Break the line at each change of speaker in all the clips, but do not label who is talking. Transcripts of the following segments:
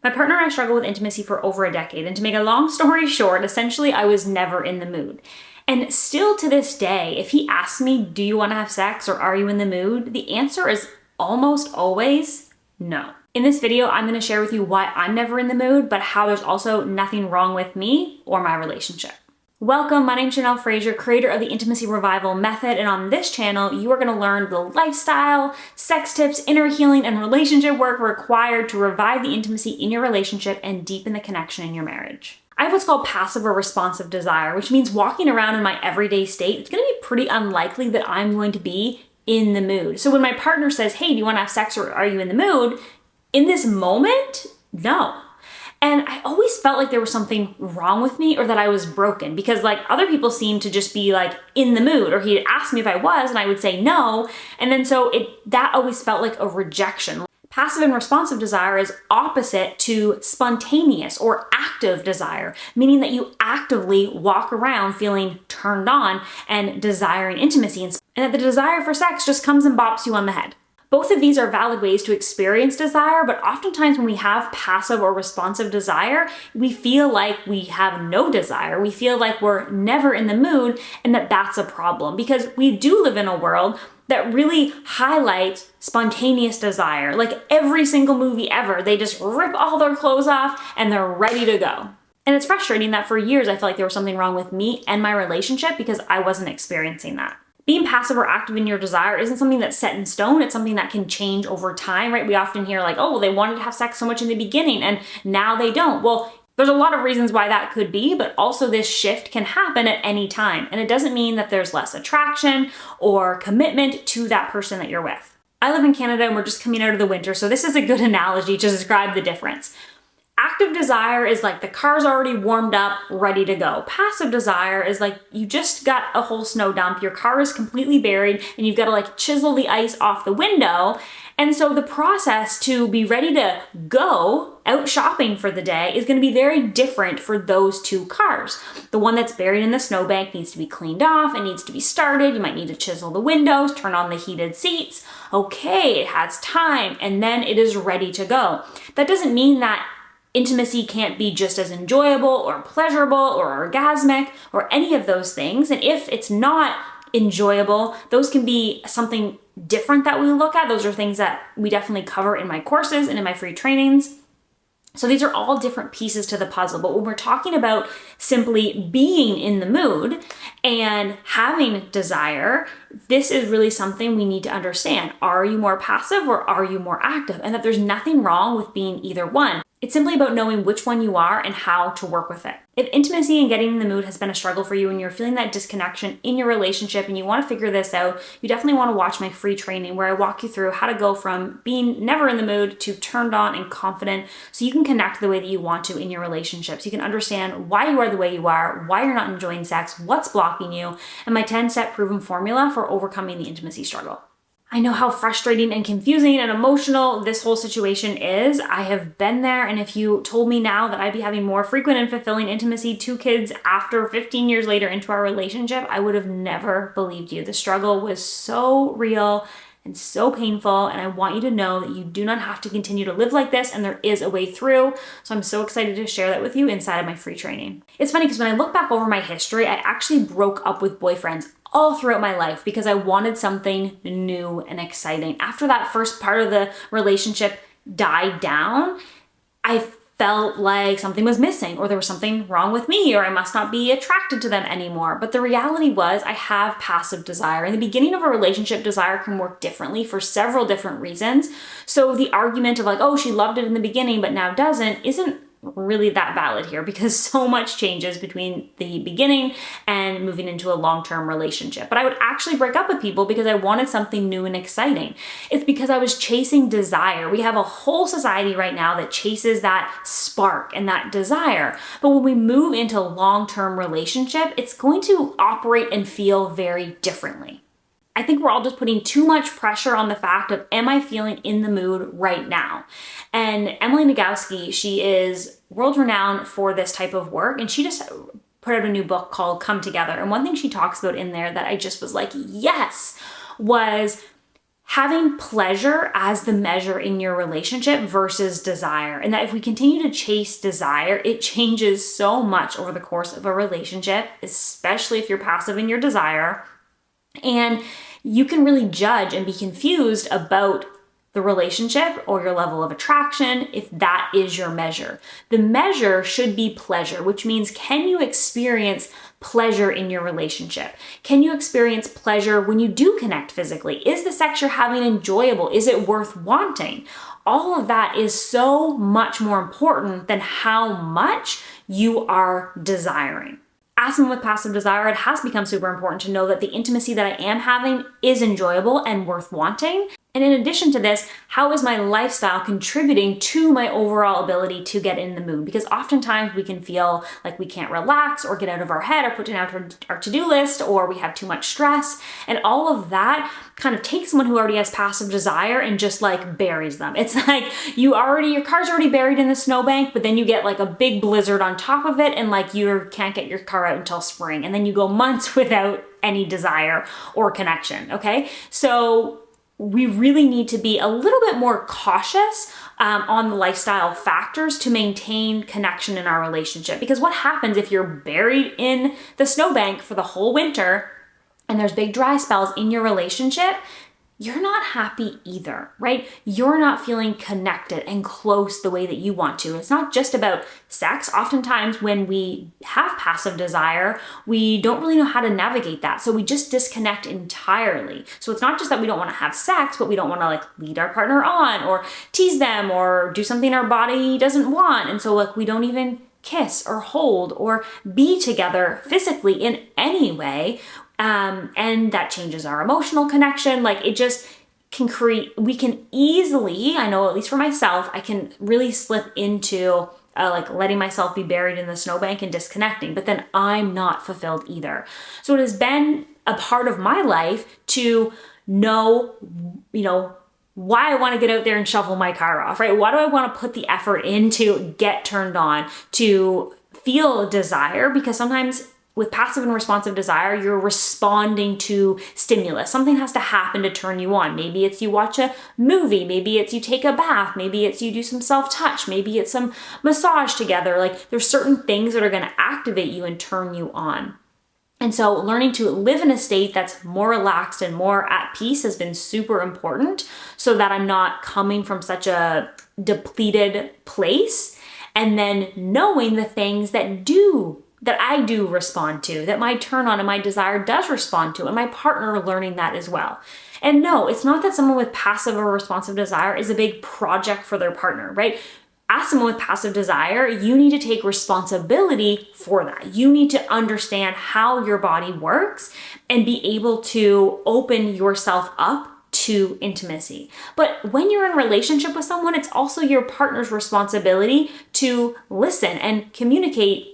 My partner and I struggled with intimacy for over a decade, and to make a long story short, essentially I was never in the mood. And still to this day, if he asks me, do you want to have sex or are you in the mood? The answer is almost always no. In this video, I'm going to share with you why I'm never in the mood, but how there's also nothing wrong with me or my relationship. Welcome, my name's Janelle Fraser, creator of the Intimacy Revival Method, and on this channel, you are going to learn the lifestyle, sex tips, inner healing, and relationship work required to revive the intimacy in your relationship and deepen the connection in your marriage. I have what's called passive or responsive desire, which means walking around in my everyday state, it's going to be pretty unlikely that I'm going to be in the mood. So when my partner says, hey, do you want to have sex or are you in the mood? In this moment, no. And I always felt like there was something wrong with me or that I was broken because like other people seemed to just be like in the mood, or he'd ask me if I was and I would say no. And then so that always felt like a rejection. Passive and responsive desire is opposite to spontaneous or active desire, meaning that you actively walk around feeling turned on and desiring intimacy, and that the desire for sex just comes and bops you on the head. Both of these are valid ways to experience desire, but oftentimes when we have passive or responsive desire, we feel like we have no desire. We feel like we're never in the mood, and that's a problem because we do live in a world that really highlights spontaneous desire. Like every single movie ever, they just rip all their clothes off and they're ready to go. And it's frustrating that for years I felt like there was something wrong with me and my relationship because I wasn't experiencing that. Being passive or active in your desire isn't something that's set in stone. It's something that can change over time, right? We often hear like, oh, well, they wanted to have sex so much in the beginning and now they don't. Well, there's a lot of reasons why that could be, but also this shift can happen at any time. And it doesn't mean that there's less attraction or commitment to that person that you're with. I live in Canada and we're just coming out of the winter, so this is a good analogy to describe the difference. Active desire is like the car's already warmed up, ready to go. Passive desire is like you just got a whole snow dump, your car is completely buried, and you've got to like chisel the ice off the window. And so the process to be ready to go out shopping for the day is going to be very different for those two cars. The one that's buried in the snowbank needs to be cleaned off, it needs to be started, you might need to chisel the windows, turn on the heated seats. Okay, it has time, and then it is ready to go. That doesn't mean that intimacy can't be just as enjoyable or pleasurable or orgasmic or any of those things. And if it's not enjoyable, those can be something different that we look at. Those are things that we definitely cover in my courses and in my free trainings. So these are all different pieces to the puzzle. But when we're talking about simply being in the mood and having desire, this is really something we need to understand. Are you more passive or are you more active? And that there's nothing wrong with being either one. It's simply about knowing which one you are and how to work with it. If intimacy and getting in the mood has been a struggle for you and you're feeling that disconnection in your relationship and you want to figure this out, you definitely want to watch my free training where I walk you through how to go from being never in the mood to turned on and confident so you can connect the way that you want to in your relationships. You can understand why you are the way you are, why you're not enjoying sex, what's blocking you, and my 10-step proven formula for overcoming the intimacy struggle. I know how frustrating and confusing and emotional this whole situation is. I have been there, and if you told me now that I'd be having more frequent and fulfilling intimacy, 2 kids after 15 years later into our relationship, I would have never believed you. The struggle was so real and so painful, and I want you to know that you do not have to continue to live like this, and there is a way through. So I'm so excited to share that with you inside of my free training. It's funny because when I look back over my history, I actually broke up with boyfriends all throughout my life because I wanted something new and exciting. After that first part of the relationship died down, I felt like something was missing or there was something wrong with me or I must not be attracted to them anymore. But the reality was I have passive desire. In the beginning of a relationship, desire can work differently for several different reasons. So the argument of like, oh, she loved it in the beginning but now doesn't, isn't really that valid here because so much changes between the beginning and moving into a long-term relationship. But I would actually break up with people because I wanted something new and exciting. It's because I was chasing desire. We have a whole society right now that chases that spark and that desire. But when we move into a long-term relationship, it's going to operate and feel very differently. I think we're all just putting too much pressure on the fact of, am I feeling in the mood right now? And Emily Nagoski, she is world-renowned for this type of work, and she just put out a new book called Come Together. And one thing she talks about in there that I just was like, yes, was having pleasure as the measure in your relationship versus desire. And that if we continue to chase desire, it changes so much over the course of a relationship, especially if you're passive in your desire. And you can really judge and be confused about the relationship or your level of attraction if that is your measure. The measure should be pleasure, which means, can you experience pleasure in your relationship? Can you experience pleasure when you do connect physically? Is the sex you're having enjoyable? Is it worth wanting? All of that is so much more important than how much you are desiring. As someone with passive desire, it has become super important to know that the intimacy that I am having is enjoyable and worth wanting. And in addition to this, how is my lifestyle contributing to my overall ability to get in the mood? Because oftentimes we can feel like we can't relax or get out of our head or put down our to-do list, or we have too much stress. And all of that kind of takes someone who already has passive desire and just like buries them. It's like your car's already buried in the snowbank, but then you get like a big blizzard on top of it, and like you can't get your car out until spring. And then you go months without any desire or connection, okay? So we really need to be a little bit more cautious on the lifestyle factors to maintain connection in our relationship. Because what happens if you're buried in the snowbank for the whole winter and there's big dry spells in your relationship? You're not happy either, right? You're not feeling connected and close the way that you want to. It's not just about sex. Oftentimes when we have passive desire, we don't really know how to navigate that. So we just disconnect entirely. So it's not just that we don't want to have sex, but we don't want to like lead our partner on or tease them or do something our body doesn't want. And so like we don't even kiss or hold or be together physically in any way. And that changes our emotional connection. Like it just can we can easily, I know at least for myself, I can really slip into like letting myself be buried in the snowbank and disconnecting, but then I'm not fulfilled either. So it has been a part of my life to know, why I want to get out there and shovel my car off, right? Why do I want to put the effort in to get turned on, to feel desire? Because sometimes with passive and responsive desire, you're responding to stimulus. Something has to happen to turn you on. Maybe it's you watch a movie, maybe it's you take a bath, maybe it's you do some self-touch, maybe it's some massage together. Like there's certain things that are going to activate you and turn you on. And so learning to live in a state that's more relaxed and more at peace has been super important so that I'm not coming from such a depleted place, and then knowing the things that I do respond to, that my turn on and my desire does respond to, and my partner learning that as well. And no, it's not that someone with passive or responsive desire is a big project for their partner, right? As someone with passive desire, you need to take responsibility for that. You need to understand how your body works and be able to open yourself up to intimacy. But when you're in a relationship with someone, it's also your partner's responsibility to listen and communicate.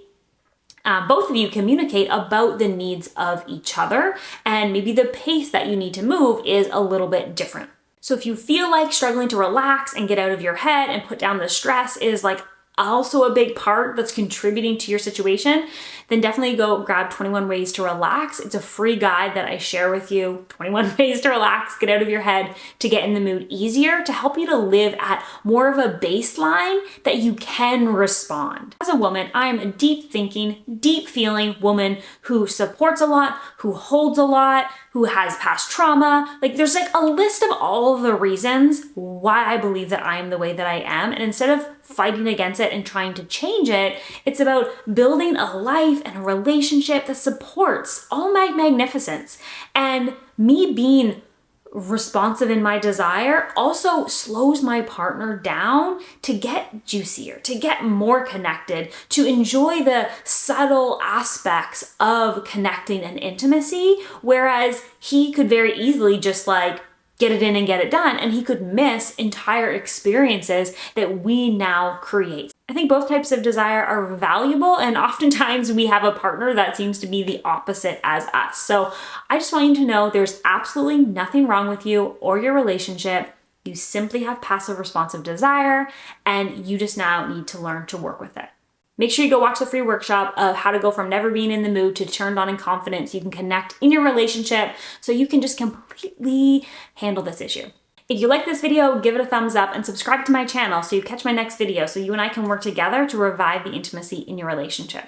Both of you communicate about the needs of each other, and maybe the pace that you need to move is a little bit different. So if you feel like struggling to relax and get out of your head and put down the stress is like also a big part that's contributing to your situation, then definitely go grab 21 Ways to Relax. It's a free guide that I share with you, 21 Ways to Relax, get out of your head, to get in the mood easier, to help you to live at more of a baseline that you can respond. As a woman, I am a deep thinking, deep feeling woman who supports a lot, who holds a lot, who has past trauma. Like there's like a list of all of the reasons why I believe that I am the way that I am. And instead of fighting against it and trying to change it, it's about building a life and a relationship that supports all my magnificence. And me being responsive in my desire also slows my partner down to get juicier, to get more connected, to enjoy the subtle aspects of connecting and intimacy, whereas he could very easily just like get it in and get it done, and he could miss entire experiences that we now create. I think both types of desire are valuable, and oftentimes we have a partner that seems to be the opposite as us. So I just want you to know there's absolutely nothing wrong with you or your relationship. You simply have passive responsive desire, and you just now need to learn to work with it. Make sure you go watch the free workshop of how to go from never being in the mood to turned on and confident so you can connect in your relationship so you can just completely handle this issue. If you like this video, give it a thumbs up and subscribe to my channel so you catch my next video so you and I can work together to revive the intimacy in your relationship.